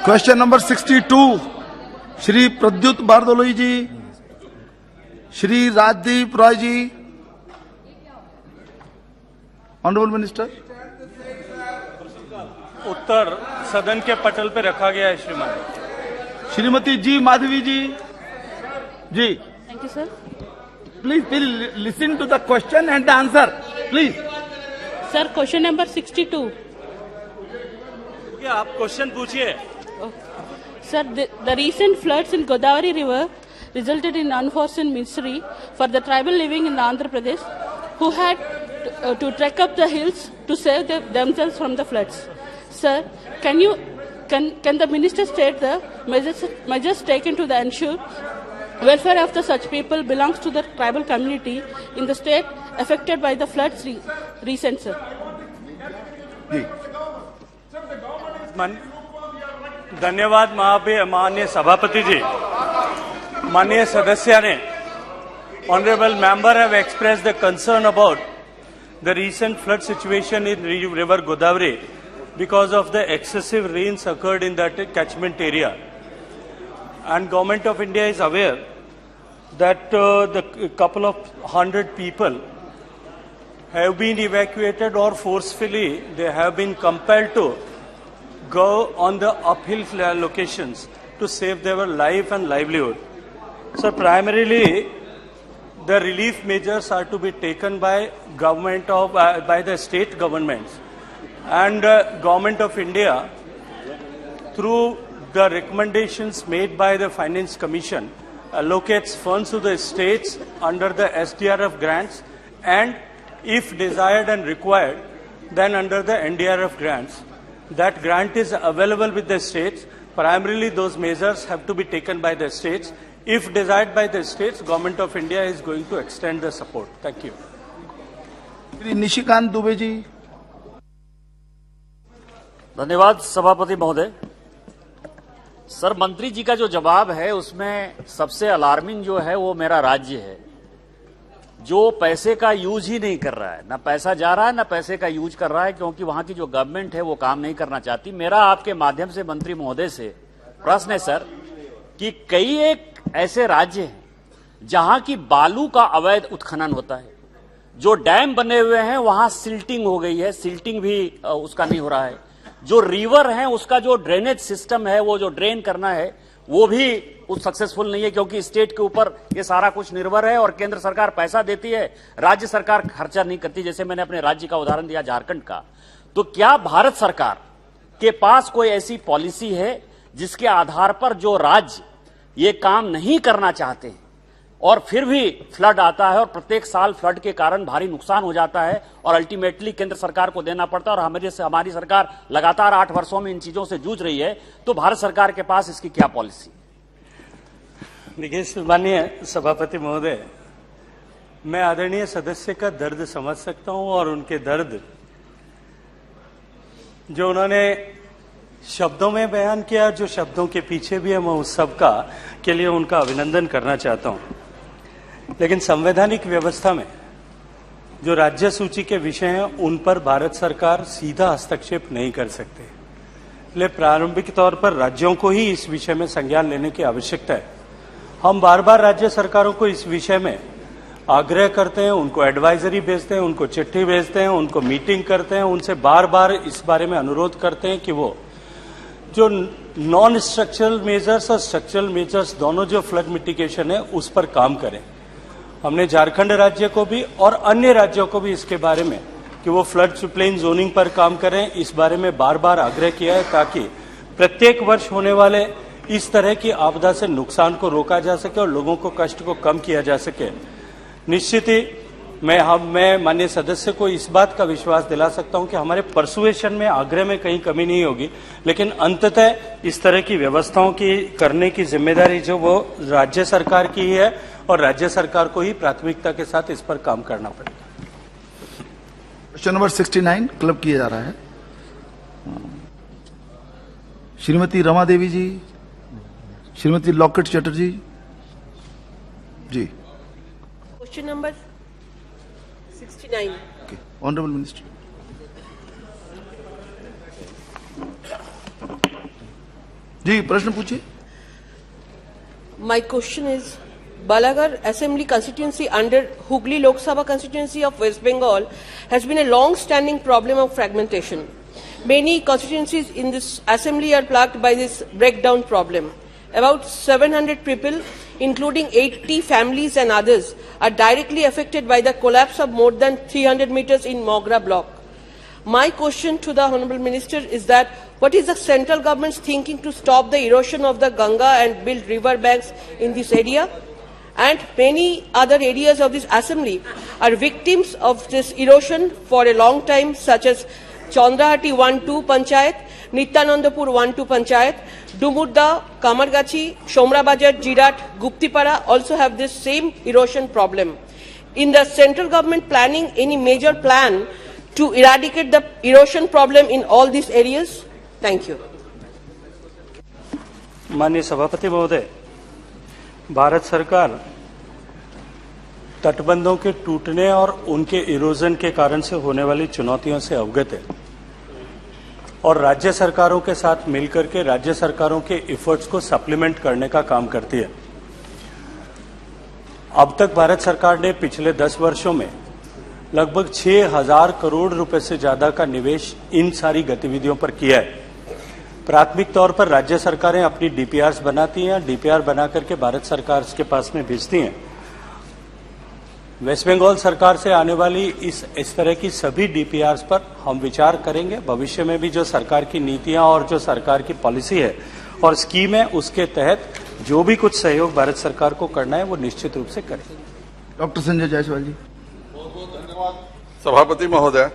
Question number 62 Shri Pradyut Bordoloi ji, Shri Rajdeep Roy ji. Honourable minister, उत्तर सदन के पटल पे रखा गया है श्रीमान। श्रीमती जी माधवी जी। जी, thank you sir. Please listen to the question and the answer please. Sir question number 62। आप क्वेश्चन पूछिए। Sir, the recent floods in Godavari River resulted in unforeseen misery for the tribal living in Andhra Pradesh who had to trek up the hills to save themselves from the floods. Sir, can the minister state the measures taken to the ensure welfare of the such people belongs to the tribal community in the state affected by the floods recent, sir? जी, धन्यवाद माननीय सभापति जी। माननीय सदस्य ने honourable member have expressed the concern about the recent flood situation in river Godavari because of the excessive rains occurred in that catchment area, and Government of India is aware that the couple of 100 people have been evacuated, or forcefully they have been compelled to go on the uphill locations to save their life and livelihood. So primarily the relief measures are to be taken by by the state governments, and Government of India through the recommendations made by the Finance Commission allocates funds to the states under the SDRF grants, and if desired and required then under the NDRF grants. That grant is available with the states. Primarily those measures have to be taken by the states. If desired by the states, Government of India is going to extend the support. Thank you. Shri Nishikant Dubey ji. धन्यवाद सभापति महोदय। Sir, मंत्री जी का जो जवाब है उसमें सबसे अलार्मिंग जो है वो मेरा राज्य है, जो पैसे का यूज ही नहीं कर रहा है। ना पैसा जा रहा है ना पैसे का यूज कर रहा है, क्योंकि वहां की जो गवर्नमेंट है वो काम नहीं करना चाहती। मेरा आपके माध्यम से मंत्री महोदय से प्रश्न है सर कि कई एक ऐसे राज्य हैं जहां की बालू का अवैध उत्खनन होता है, जो डैम बने हुए हैं वहां सिल्टिंग हो गई है, सिल्टिंग भी उसका नहीं हो रहा है। जो रिवर है उसका जो ड्रेनेज सिस्टम है, वो जो ड्रेन करना है वो भी उस सक्सेसफुल नहीं है, क्योंकि स्टेट के ऊपर ये सारा कुछ निर्भर है और केंद्र सरकार पैसा देती है, राज्य सरकार खर्चा नहीं करती। जैसे मैंने अपने राज्य का उदाहरण दिया झारखंड का। तो क्या भारत सरकार के पास कोई ऐसी पॉलिसी है जिसके आधार पर जो राज्य ये काम नहीं करना चाहते हैं और फिर भी फ्लड आता है और प्रत्येक साल फ्लड के कारण भारी नुकसान हो जाता है और अल्टीमेटली केंद्र सरकार को देना पड़ता है, और हमारी सरकार लगातार 8 वर्षों में इन चीजों से जूझ रही है, तो भारत सरकार के पास इसकी क्या पॉलिसी? देखिए माननीय सभापति महोदय, मैं आदरणीय सदस्य का दर्द समझ सकता हूं, और उनके दर्द जो उन्होंने शब्दों में बयान किया, जो शब्दों के पीछे भी है, मैं उस सब का के लिए उनका अभिनंदन करना चाहता हूं। लेकिन संवैधानिक व्यवस्था में जो राज्य सूची के विषय हैं उन पर भारत सरकार सीधा हस्तक्षेप नहीं कर सकते, इसलिए प्रारंभिक तौर पर राज्यों को ही इस विषय में संज्ञान लेने की आवश्यकता है। हम बार बार राज्य सरकारों को इस विषय में आग्रह करते हैं, उनको एडवाइजरी भेजते हैं, उनको चिट्ठी भेजते हैं, उनको मीटिंग करते हैं, उनसे बार बार इस बारे में अनुरोध करते हैं कि वो जो नॉन स्ट्रक्चरल मेजर्स और स्ट्रक्चरल मेजर्स दोनों जो फ्लड मिटिगेशन है उस पर काम करें। हमने झारखंड राज्य को भी और अन्य राज्यों को भी इसके बारे में कि वो फ्लड प्लेन जोनिंग पर काम करें, इस बारे में बार बार आग्रह किया है, ताकि प्रत्येक वर्ष होने वाले इस तरह की आपदा से नुकसान को रोका जा सके और लोगों को कष्ट को कम किया जा सके। निश्चित ही मैं माननीय सदस्य को इस बात का विश्वास दिला सकता हूं कि हमारे परसुएशन में, आग्रह में कहीं कमी नहीं होगी, लेकिन अंततः इस तरह की व्यवस्थाओं की करने की जिम्मेदारी जो वो राज्य सरकार की ही है, और राज्य सरकार को ही प्राथमिकता के साथ इस पर काम करना पड़ेगा। क्वेश्चन नंबर 69 क्लब किया जा रहा है। Shrimati Rama Devi ji, Shrimati Locket Chatterjee ji. Question number 69। Honourable minister. जी प्रश्न पूछिए। My question is, Balaghar Assembly constituency under Hooghly Lok Sabha constituency of West Bengal has been a long-standing problem of fragmentation. Many constituencies in this assembly are plagued by this breakdown problem. About 700 people, including 80 families and others, are directly affected by the collapse of more than 300 meters in Mogra block. My question to the Honourable Minister is that what is the central government's thinking to stop the erosion of the Ganga and build river banks in this area? And many other areas of this assembly are victims of this erosion for a long time, such as Chandrahati 1-2 Panchayat, Nityanandapur 1-2 Panchayat, Dumurda, Kamargachi, Shomrabazar, Jirat, Guptipara also have this same erosion problem. In the central government planning any major plan to eradicate the erosion problem in all these areas? Thank you. माननीय सभापति महोदय, भारत सरकार तटबंधों के टूटने और उनके erosion के कारण से होने वाली चुनौतियों से अवगत है और राज्य सरकारों के साथ मिलकर के राज्य सरकारों के एफर्ट्स को सप्लीमेंट करने का काम करती है। अब तक भारत सरकार ने पिछले 10 वर्षों में लगभग 6,000 करोड़ रुपए से ज्यादा का निवेश इन सारी गतिविधियों पर किया है। प्राथमिक तौर पर राज्य सरकारें अपनी डीपीआरस बनाती हैं, डीपीआर बना करके भारत सरकार के पास में भेजती हैं। वेस्ट बंगाल सरकार से आने वाली इस तरह की सभी डीपीआरस पर हम विचार करेंगे। भविष्य में भी जो सरकार की नीतियां और जो सरकार की पॉलिसी है और स्कीम है, उसके तहत जो भी कुछ सहयोग भारत सरकार को करना है वो निश्चित रूप से करें। डॉक्टर संजय जायसवाल जी। सभापति महोदय,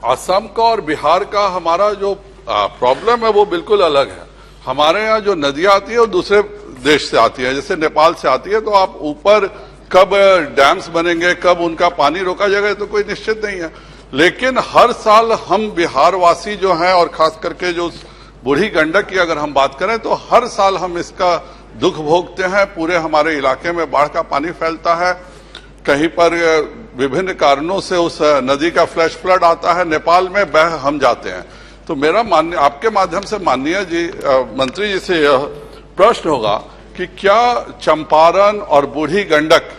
असम का और बिहार का हमारा जो प्रॉब्लम है वो बिल्कुल अलग है। हमारे यहाँ जो नदियां आती है वो दूसरे देश से आती है, जैसे नेपाल से आती है, तो आप ऊपर कब डैम्स बनेंगे, कब उनका पानी रोका जाएगा, तो कोई निश्चित नहीं है। लेकिन हर साल हम बिहार वासी जो हैं और खास करके जो बूढ़ी गंडक की अगर हम बात करें तो हर साल हम इसका दुख भोगते हैं। पूरे हमारे इलाके में बाढ़ का पानी फैलता है, कहीं पर विभिन्न कारणों से उस नदी का फ्लैश फ्लड आता है, नेपाल में बह हम जाते हैं। तो मेरा आपके माध्यम से माननीय जी मंत्री जी से यह प्रश्न होगा कि क्या चंपारण और बूढ़ी गंडक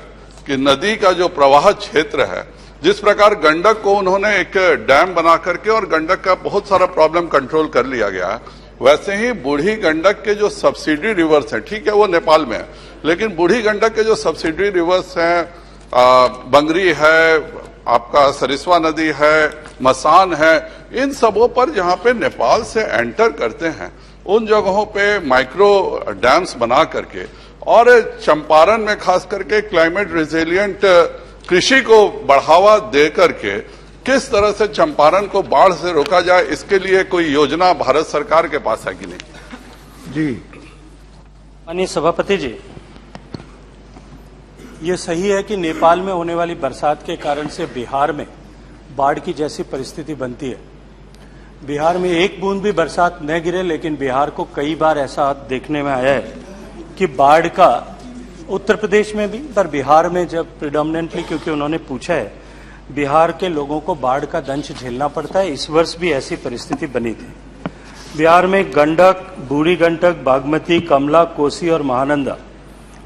की नदी का जो प्रवाह क्षेत्र है, जिस प्रकार गंडक को उन्होंने एक डैम बना करके और गंडक का बहुत सारा प्रॉब्लम कंट्रोल कर लिया गया है, वैसे ही बूढ़ी गंडक के जो सब्सिडी रिवर्स हैं, ठीक है वो नेपाल में है, लेकिन बूढ़ी गंडक के जो सब्सिडी रिवर्स हैं, बंगरी है, आपका सरिस्वा नदी है, मसान है, इन सबों पर जहां पे नेपाल से एंटर करते हैं उन जगहों पे माइक्रो डैम्स बना करके और चंपारण में खास करके क्लाइमेट रिजिलियंट कृषि को बढ़ावा दे करके किस तरह से चंपारण को बाढ़ से रोका जाए, इसके लिए कोई योजना भारत सरकार के पास है कि नहीं? जी माननीय सभापति जी, ये सही है कि नेपाल में होने वाली बरसात के कारण से बिहार में बाढ़ की जैसी परिस्थिति बनती है। बिहार में एक बूंद भी बरसात न गिरे, लेकिन बिहार को कई बार ऐसा देखने में आया है कि बाढ़ का उत्तर प्रदेश में भी, पर बिहार में जब प्रिडोमिनेंटली, क्योंकि उन्होंने पूछा है, बिहार के लोगों को बाढ़ का दंश झेलना पड़ता है। इस वर्ष भी ऐसी परिस्थिति बनी थी। बिहार में गंडक, बूढ़ी गंडक, बागमती, कमला, कोसी और महानंदा,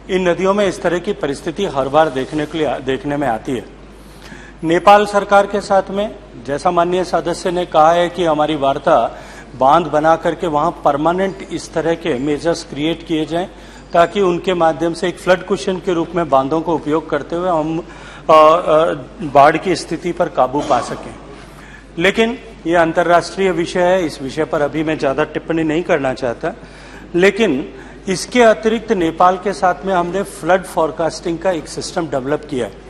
इन नदियों में इस तरह की परिस्थिति हर बार देखने में आती है। नेपाल सरकार के साथ में, जैसा माननीय सदस्य ने कहा है कि हमारी वार्ता बांध बना करके वहां परमानेंट इस तरह के मेजर्स क्रिएट किए जाएं ताकि उनके माध्यम से एक फ्लड कुशन के रूप में बांधों को उपयोग करते हुए हम बाढ़ की स्थिति पर काबू पा सकें। लेकिन ये अंतर्राष्ट्रीय विषय है, इस विषय पर अभी मैं ज्यादा टिप्पणी नहीं करना चाहता। लेकिन इसके अतिरिक्त नेपाल के साथ में हमने फ्लड फोरकास्टिंग का एक सिस्टम डेवलप किया है।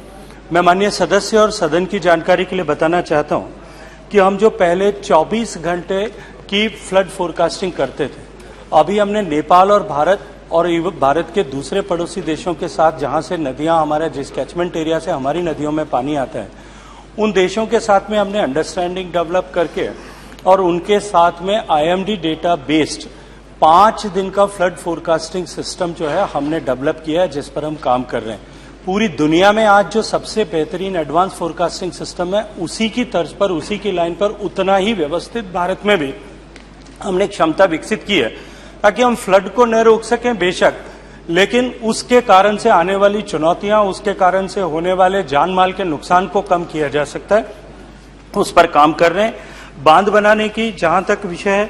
मैं माननीय सदस्य और सदन की जानकारी के लिए बताना चाहता हूं कि हम जो पहले 24 घंटे की फ्लड फोरकास्टिंग करते थे, अभी हमने नेपाल और भारत के दूसरे पड़ोसी देशों के साथ, जहां से नदियां हमारे जिस कैचमेंट एरिया से हमारी नदियों में पानी आता है, उन देशों के साथ में हमने अंडरस्टैंडिंग डेवलप करके और उनके साथ में IMD डेटा बेस्ड 5 दिन का फ्लड फोरकास्टिंग सिस्टम जो है हमने डेवलप किया है, जिस पर हम काम कर रहे हैं। पूरी दुनिया में आज जो सबसे बेहतरीन एडवांस फोरकास्टिंग सिस्टम है, उसी की तर्ज पर, उसी की लाइन पर उतना ही व्यवस्थित भारत में भी हमने क्षमता विकसित की है, ताकि हम फ्लड को न रोक सकें बेशक, लेकिन उसके कारण से आने वाली चुनौतियां, उसके कारण से होने वाले जान माल के नुकसान को कम किया जा सकता है, उस पर काम कर रहे हैं। बांध बनाने की जहां तक विषय है,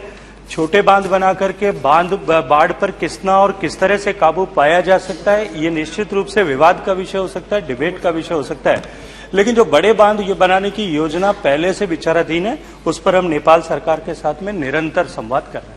छोटे बांध बना करके बाढ़ पर कितना और किस तरह से काबू पाया जा सकता है, ये निश्चित रूप से विवाद का विषय हो सकता है, डिबेट का विषय हो सकता है। लेकिन जो बड़े बांध ये बनाने की योजना पहले से विचाराधीन है, उस पर हम नेपाल सरकार के साथ में निरंतर संवाद कर रहे हैं।